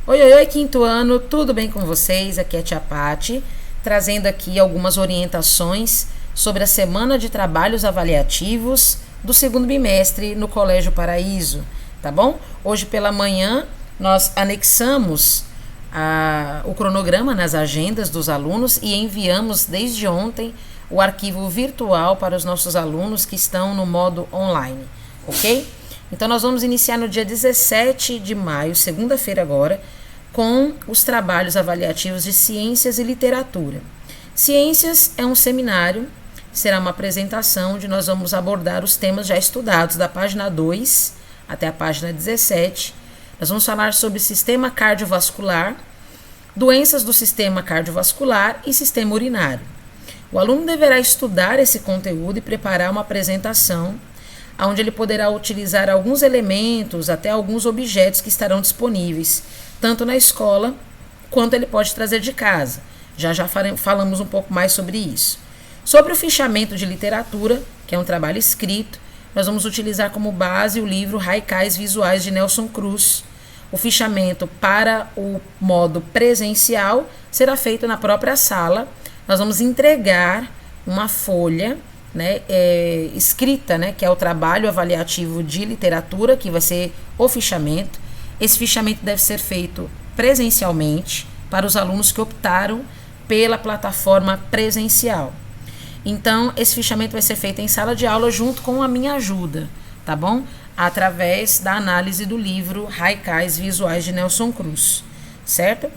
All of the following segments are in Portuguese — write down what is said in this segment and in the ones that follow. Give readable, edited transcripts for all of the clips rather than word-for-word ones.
Oi, oi, oi, quinto ano, tudo bem com vocês? Aqui é a Tia Pati, trazendo aqui algumas orientações sobre a semana de trabalhos avaliativos do segundo bimestre no Colégio Paraíso, tá bom? Hoje pela manhã nós anexamos o cronograma nas agendas dos alunos e enviamos desde ontem o arquivo virtual para os nossos alunos que estão no modo online, ok? Então nós vamos iniciar no dia 17 de maio, segunda-feira agora, com os trabalhos avaliativos de Ciências e Literatura. Ciências é um seminário, será uma apresentação onde nós vamos abordar os temas já estudados da página 2 até a página 17. Nós vamos falar sobre sistema cardiovascular, doenças do sistema cardiovascular e sistema urinário. O aluno deverá estudar esse conteúdo e preparar uma apresentação onde ele poderá utilizar alguns elementos, até alguns objetos que estarão disponíveis, tanto na escola, quanto ele pode trazer de casa. Já falamos um pouco mais sobre isso. Sobre o fichamento de literatura, que é um trabalho escrito, nós vamos utilizar como base o livro Haikais Visuais de Nelson Cruz. O fichamento para o modo presencial será feito na própria sala. Nós vamos entregar uma folha escrita, que é o trabalho avaliativo de literatura, que vai ser o fichamento. Esse fichamento deve ser feito presencialmente para os alunos que optaram pela plataforma presencial. Então, esse fichamento vai ser feito em sala de aula junto com a minha ajuda, tá bom? Através da análise do livro Haikais Visuais de Nelson Cruz, certo?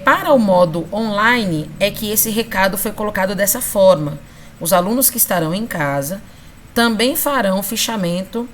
Para o modo online é que esse recado foi colocado dessa forma. Os alunos que estarão em casa também farão o fichamento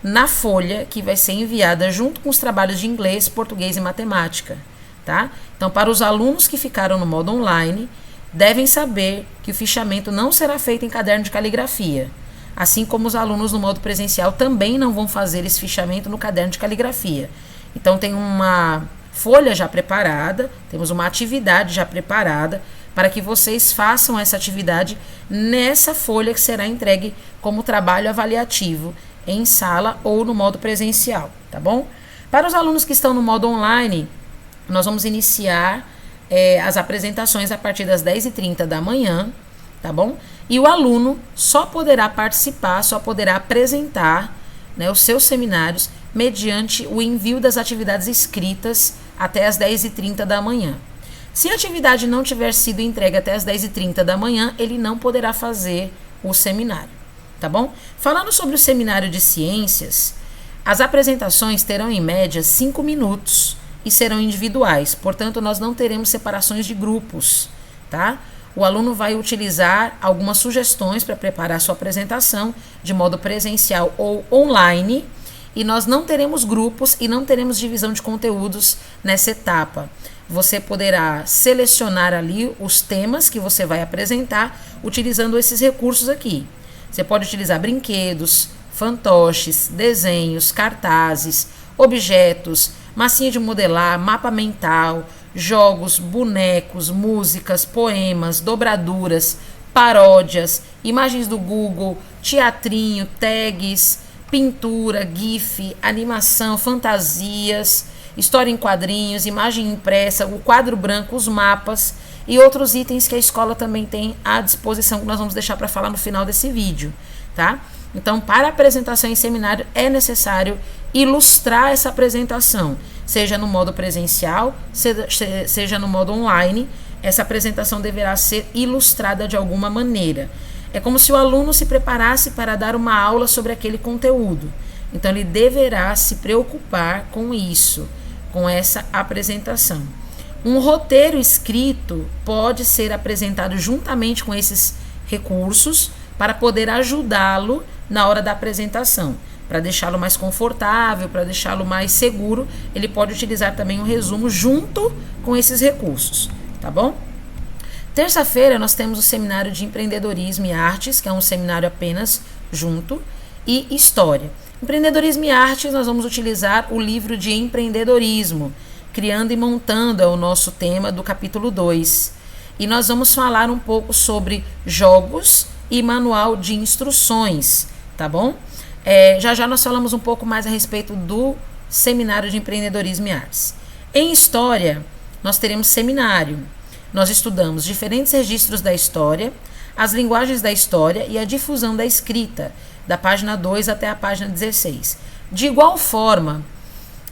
na folha que vai ser enviada junto com os trabalhos de inglês, português e matemática, tá? Então, para os alunos que ficaram no modo online, devem saber que o fichamento não será feito em caderno de caligrafia, assim como os alunos no modo presencial também não vão fazer esse fichamento no caderno de caligrafia. Então, tem uma folha já preparada, temos uma atividade já preparada para que vocês façam essa atividade nessa folha que será entregue como trabalho avaliativo em sala ou no modo presencial, tá bom? Para os alunos que estão no modo online, nós vamos iniciar as apresentações a partir das 10h30 da manhã, tá bom? E o aluno só poderá participar, só poderá apresentar, os seus seminários mediante o envio das atividades escritas até as 10h30 da manhã. Se a atividade não tiver sido entregue até as 10h30 da manhã, ele não poderá fazer o seminário, tá bom? Falando sobre o seminário de ciências, as apresentações terão em média 5 minutos e serão individuais, portanto nós não teremos separações de grupos, tá? O aluno vai utilizar algumas sugestões para preparar sua apresentação de modo presencial ou online, e nós não teremos grupos e não teremos divisão de conteúdos nessa etapa. Você poderá selecionar ali os temas que você vai apresentar utilizando esses recursos aqui. Você pode utilizar brinquedos, fantoches, desenhos, cartazes, objetos, massinha de modelar, mapa mental, jogos, bonecos, músicas, poemas, dobraduras, paródias, imagens do Google, teatrinho, tags, pintura, GIF, animação, fantasias, história em quadrinhos, imagem impressa, o quadro branco, os mapas e outros itens que a escola também tem à disposição, que nós vamos deixar para falar no final desse vídeo, tá? Então, para a apresentação em seminário, é necessário ilustrar essa apresentação, seja no modo presencial, seja no modo online. Essa apresentação deverá ser ilustrada de alguma maneira. É como se o aluno se preparasse para dar uma aula sobre aquele conteúdo. Então, ele deverá se preocupar com isso, com essa apresentação. Um roteiro escrito pode ser apresentado juntamente com esses recursos para poder ajudá-lo na hora da apresentação. Para deixá-lo mais confortável, para deixá-lo mais seguro, ele pode utilizar também um resumo junto com esses recursos, tá bom? Terça-feira nós temos o seminário de empreendedorismo e artes, que é um seminário apenas junto, e história. Empreendedorismo e artes, nós vamos utilizar o livro de empreendedorismo, criando e montando é o nosso tema do capítulo 2. E nós vamos falar um pouco sobre jogos e manual de instruções, tá bom? Já nós falamos um pouco mais a respeito do seminário de empreendedorismo e artes. Em História, nós teremos seminário. Nós estudamos diferentes registros da história, as linguagens da história e a difusão da escrita, da página 2 até a página 16. De igual forma,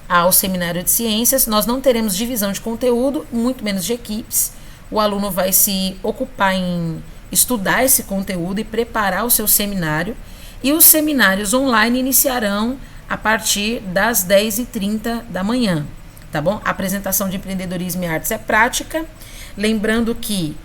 ao seminário de ciências, nós não teremos divisão de conteúdo, muito menos de equipes. O aluno vai se ocupar em estudar esse conteúdo e preparar o seu seminário. E os seminários online iniciarão a partir das 10h30 da manhã, tá bom? A apresentação de empreendedorismo e artes é prática. Lembrando que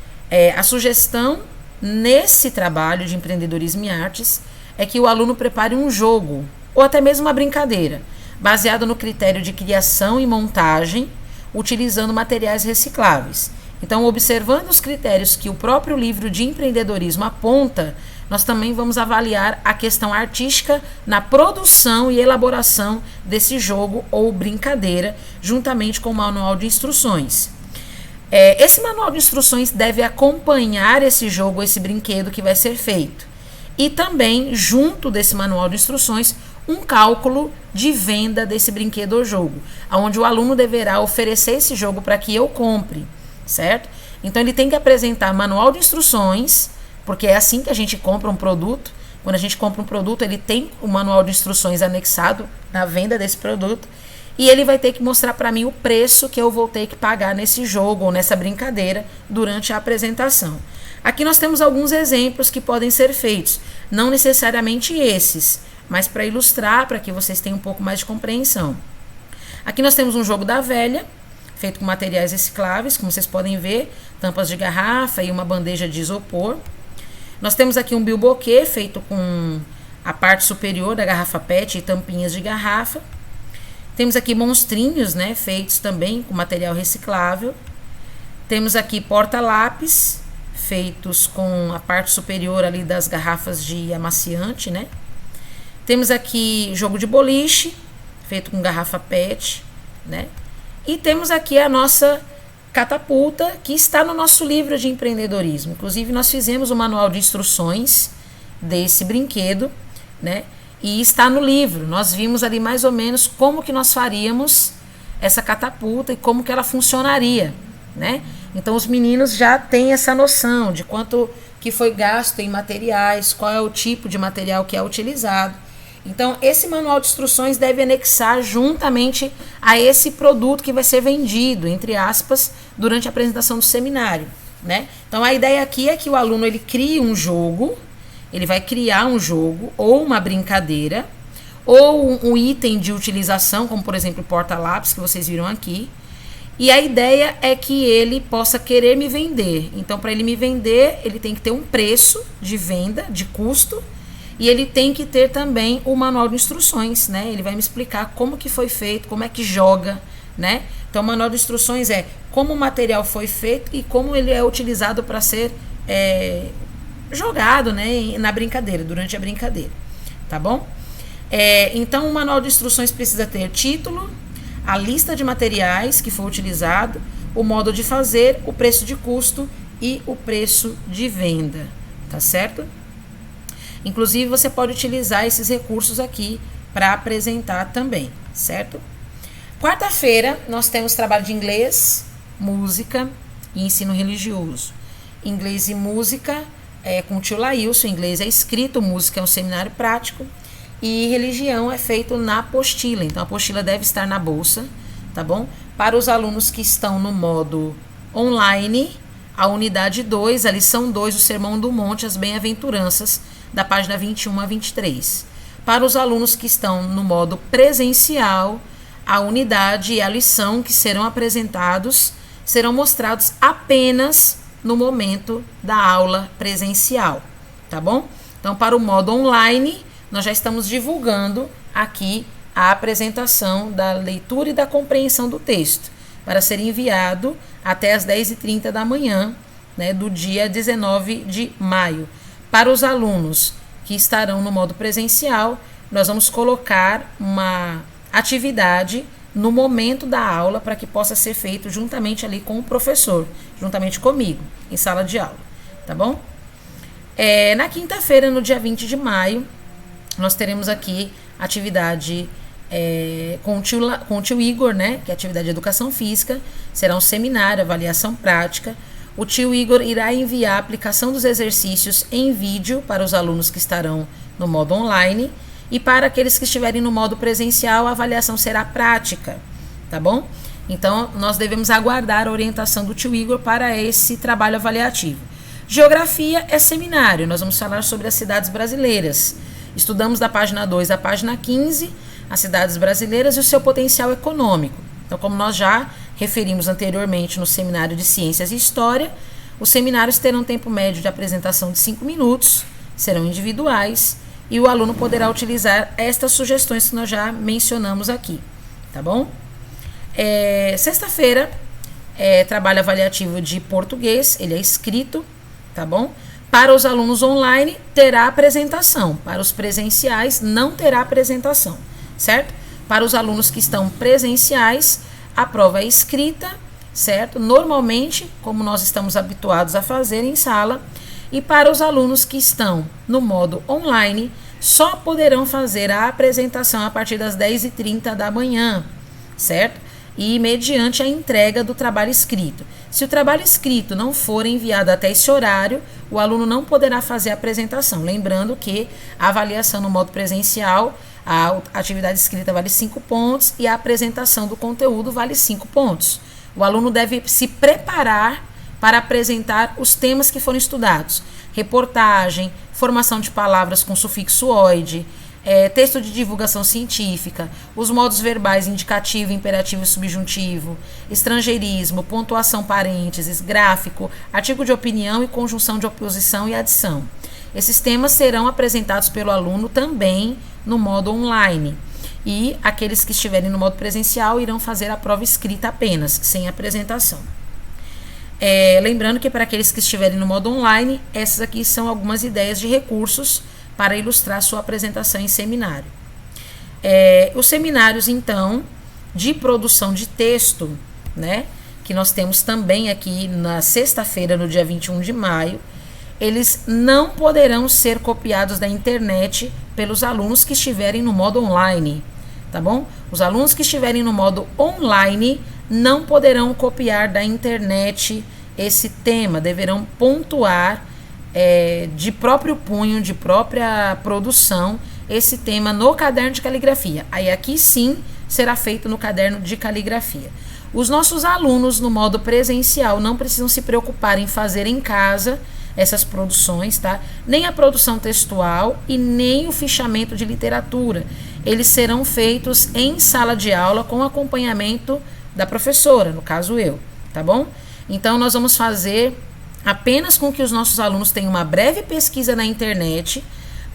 a sugestão nesse trabalho de empreendedorismo e artes é que o aluno prepare um jogo ou até mesmo uma brincadeira, baseado no critério de criação e montagem, utilizando materiais recicláveis. Então, observando os critérios que o próprio livro de empreendedorismo aponta, nós também vamos avaliar a questão artística na produção e elaboração desse jogo ou brincadeira, juntamente com o manual de instruções. Esse manual de instruções deve acompanhar esse jogo, esse brinquedo que vai ser feito. E também, junto desse manual de instruções, um cálculo de venda desse brinquedo ou jogo, onde o aluno deverá oferecer esse jogo para que eu compre, certo? Então, ele tem que apresentar manual de instruções, porque é assim que a gente compra um produto. Quando a gente compra um produto, ele tem o manual de instruções anexado na venda desse produto, e ele vai ter que mostrar para mim o preço que eu vou ter que pagar nesse jogo ou nessa brincadeira durante a apresentação. Aqui nós temos alguns exemplos que podem ser feitos, não necessariamente esses, mas para ilustrar, para que vocês tenham um pouco mais de compreensão. Aqui nós temos um jogo da velha, feito com materiais recicláveis, como vocês podem ver, tampas de garrafa e uma bandeja de isopor. Nós temos aqui um bilboquê, feito com a parte superior da garrafa PET e tampinhas de garrafa. Temos aqui monstrinhos, né, feitos também com material reciclável. Temos aqui porta-lápis, feitos com a parte superior ali das garrafas de amaciante, né. Temos aqui jogo de boliche, feito com garrafa PET, né. E temos aqui a nossa catapulta, que está no nosso livro de empreendedorismo. Inclusive, nós fizemos o manual de instruções desse brinquedo, né? E está no livro. Nós vimos ali mais ou menos como que nós faríamos essa catapulta e como que ela funcionaria, né? Então, os meninos já têm essa noção de quanto que foi gasto em materiais, qual é o tipo de material que é utilizado. Então, esse manual de instruções deve anexar juntamente a esse produto que vai ser vendido, entre aspas, durante a apresentação do seminário, né? Então, a ideia aqui é que o aluno ele crie um jogo, ele vai criar um jogo ou uma brincadeira, ou um item de utilização, como por exemplo o porta-lápis que vocês viram aqui. E a ideia é que ele possa querer me vender. Então, para ele me vender, ele tem que ter um preço de venda, de custo, e ele tem que ter também o manual de instruções, né? Ele vai me explicar como que foi feito, como é que joga, né? Então, o manual de instruções é como o material foi feito e como ele é utilizado para ser jogado, né, na brincadeira, durante a brincadeira, tá bom? Então, o manual de instruções precisa ter título, a lista de materiais que foi utilizado, o modo de fazer, o preço de custo e o preço de venda, tá certo? Inclusive, você pode utilizar esses recursos aqui para apresentar também, certo? Quarta-feira, nós temos trabalho de inglês, música e ensino religioso. Inglês e música com o tio Laílson, inglês é escrito, música é um seminário prático e religião é feito na apostila. Então, a apostila deve estar na bolsa, tá bom? Para os alunos que estão no modo online, a unidade 2, a lição 2, o Sermão do Monte, as bem-aventuranças, da página 21 a 23. Para os alunos que estão no modo presencial, a unidade e a lição que serão apresentados serão mostrados apenas no momento da aula presencial, tá bom? Então, para o modo online, nós já estamos divulgando aqui a apresentação da leitura e da compreensão do texto, para ser enviado até as 10h30 da manhã, né, do dia 19 de maio. Para os alunos que estarão no modo presencial, nós vamos colocar uma atividade no momento da aula para que possa ser feito juntamente ali com o professor, juntamente comigo, em sala de aula, tá bom? Na quinta-feira, no dia 20 de maio, nós teremos aqui atividade com o tio Igor, né, que é atividade de educação física, será um seminário, avaliação prática. O tio Igor irá enviar a aplicação dos exercícios em vídeo para os alunos que estarão no modo online, e para aqueles que estiverem no modo presencial, a avaliação será prática, tá bom? Então, nós devemos aguardar a orientação do tio Igor para esse trabalho avaliativo. Geografia é seminário, nós vamos falar sobre as cidades brasileiras. Estudamos da página 2 à página 15, as cidades brasileiras e o seu potencial econômico. Então, como nós já referimos anteriormente no seminário de Ciências e História, os seminários terão tempo médio de apresentação de 5 minutos, serão individuais, e o aluno poderá utilizar estas sugestões que nós já mencionamos aqui, tá bom? Sexta-feira, trabalho avaliativo de português, ele é escrito, tá bom? Para os alunos online, terá apresentação. Para os presenciais, não terá apresentação, certo? Para os alunos que estão presenciais, a prova é escrita, certo? Normalmente, como nós estamos habituados a fazer em sala. E para os alunos que estão no modo online, só poderão fazer a apresentação a partir das 10h30 da manhã, certo? E mediante a entrega do trabalho escrito. Se o trabalho escrito não for enviado até esse horário, o aluno não poderá fazer a apresentação. Lembrando que a avaliação no modo presencial, a atividade escrita vale 5 pontos e a apresentação do conteúdo vale 5 pontos. O aluno deve se preparar para apresentar os temas que foram estudados. Reportagem, formação de palavras com sufixo oide, texto de divulgação científica, os modos verbais indicativo, imperativo e subjuntivo, estrangeirismo, pontuação parênteses, gráfico, artigo de opinião e conjunção de oposição e adição. Esses temas serão apresentados pelo aluno também no modo online. E aqueles que estiverem no modo presencial irão fazer a prova escrita apenas, sem apresentação. Lembrando que para aqueles que estiverem no modo online, essas aqui são algumas ideias de recursos para ilustrar sua apresentação em seminário. Os seminários, então, de produção de texto, né, que nós temos também aqui na sexta-feira, no dia 21 de maio, eles não poderão ser copiados da internet pelos alunos que estiverem no modo online, tá bom? Os alunos que estiverem no modo online não poderão copiar da internet esse tema, deverão pontuar de próprio punho, de própria produção, esse tema no caderno de caligrafia. Aí aqui sim será feito no caderno de caligrafia. Os nossos alunos no modo presencial não precisam se preocupar em fazer em casa essas produções, tá? Nem a produção textual e nem o fichamento de literatura. Eles serão feitos em sala de aula com acompanhamento da professora, no caso eu, tá bom? Então, nós vamos fazer apenas com que os nossos alunos tenham uma breve pesquisa na internet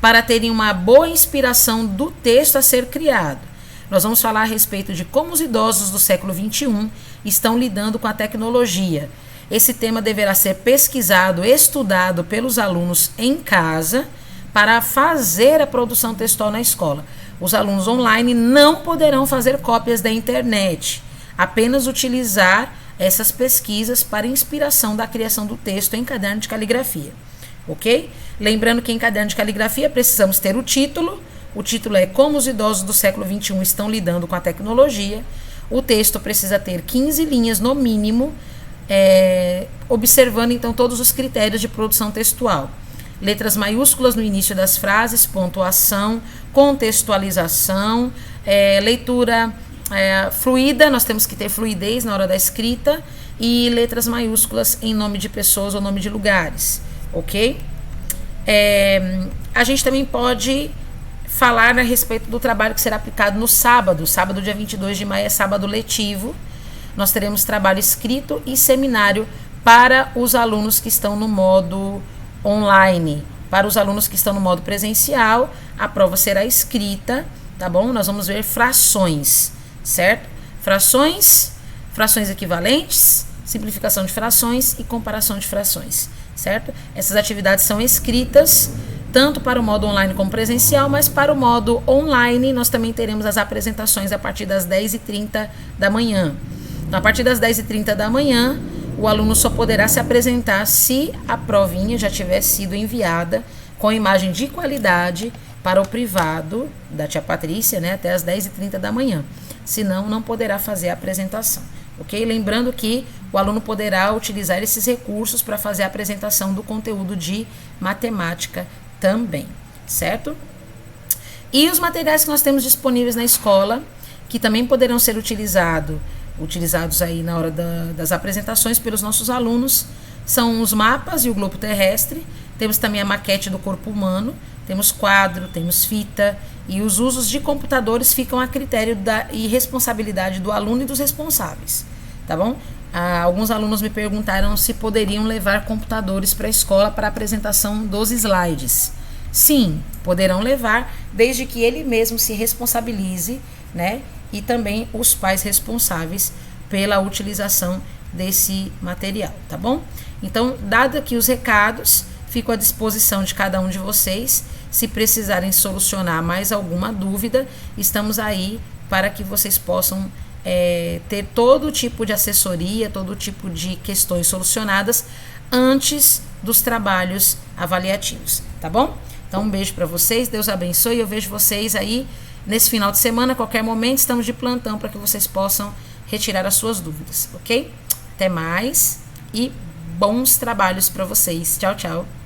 para terem uma boa inspiração do texto a ser criado. Nós vamos falar a respeito de como os idosos do século XXI estão lidando com a tecnologia. Esse tema deverá ser pesquisado, estudado pelos alunos em casa para fazer a produção textual na escola. Os alunos online não poderão fazer cópias da internet, apenas utilizar essas pesquisas para inspiração da criação do texto em caderno de caligrafia, ok? Lembrando que em caderno de caligrafia precisamos ter o título é Como os idosos do século XXI estão lidando com a tecnologia. O texto precisa ter 15 linhas no mínimo, observando então todos os critérios de produção textual. Letras maiúsculas no início das frases, pontuação, contextualização, leitura fluida, nós temos que ter fluidez na hora da escrita, e letras maiúsculas em nome de pessoas ou nome de lugares, ok? A gente também pode falar a respeito do trabalho que será aplicado no sábado. Sábado, dia 22 de maio, é sábado letivo. Nós teremos trabalho escrito e seminário para os alunos que estão no modo online. Para os alunos que estão no modo presencial, a prova será escrita, tá bom? Nós vamos ver frações, certo? Frações equivalentes, simplificação de frações e comparação de frações, certo? Essas atividades são escritas tanto para o modo online como presencial, mas para o modo online nós também teremos as apresentações a partir das 10h30 da manhã. Então, a partir das 10h30 da manhã, o aluno só poderá se apresentar se a provinha já tiver sido enviada com imagem de qualidade para o privado da tia Patrícia, né, até as 10h30 da manhã. Senão, não poderá fazer a apresentação. Ok? Lembrando que o aluno poderá utilizar esses recursos para fazer a apresentação do conteúdo de matemática também, certo? E os materiais que nós temos disponíveis na escola, que também poderão ser utilizados aí na hora das apresentações pelos nossos alunos, são os mapas e o globo terrestre. Temos também a maquete do corpo humano, temos quadro, temos fita, e os usos de computadores ficam a critério e responsabilidade do aluno e dos responsáveis, tá bom? Alguns alunos me perguntaram se poderiam levar computadores para a escola para a apresentação dos slides. Sim, poderão levar, desde que ele mesmo se responsabilize, né? E também os pais responsáveis pela utilização desse material, tá bom? Então, dado aqui os recados, fico à disposição de cada um de vocês. Se precisarem solucionar mais alguma dúvida, estamos aí para que vocês possam ter todo tipo de assessoria, todo tipo de questões solucionadas antes dos trabalhos avaliativos, tá bom? Então, um beijo para vocês, Deus abençoe, eu vejo vocês aí nesse final de semana, a qualquer momento, estamos de plantão para que vocês possam retirar as suas dúvidas, ok? Até mais e bons trabalhos para vocês. Tchau, tchau.